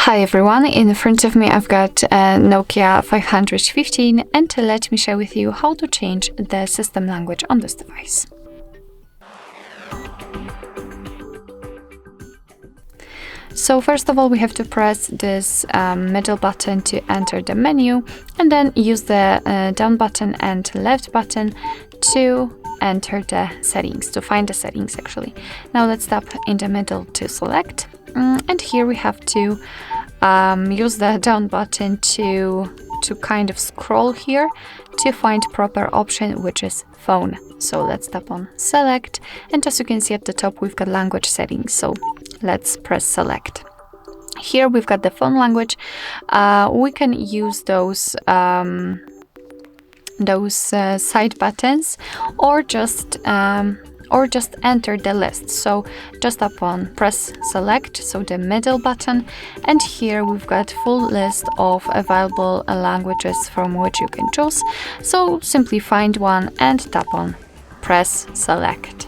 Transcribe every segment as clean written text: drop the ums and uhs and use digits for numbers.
Hi everyone, in front of me I've got a Nokia 515 and let me share with you how to change the system language on this device. So first of all we have to press this middle button to enter the menu and then use the down button and left button to enter the settings, to find the settings actually. Now let's tap in the middle to select. And here we have to use the down button to kind of scroll here to find proper option, which is phone. So let's tap on select, and as you can see at the top we've got language settings, so let's press select. Here we've got the phone language. We can use those side buttons or just enter the list. So just tap on press select, so the middle button, and here we've got full list of available languages from which you can choose. So simply find one and tap on press select.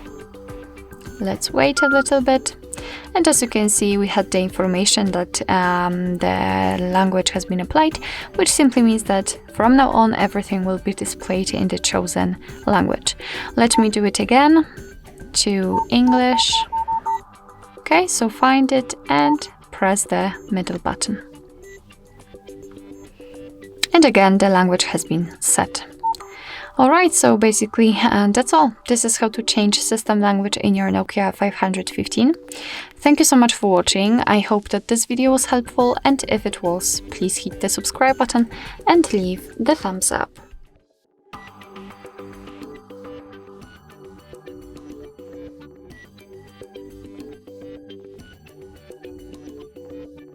Let's wait a little bit. And as you can see, we had the information that the language has been applied, which simply means that from now on everything will be displayed in the chosen language. Let me do it again to English. Okay, so find it and press the middle button. And again, the language has been set. Alright, so basically that's all. This is how to change system language in your Nokia 515. Thank you so much for watching. I hope that this video was helpful, and if it was, please hit the subscribe button and leave the thumbs up.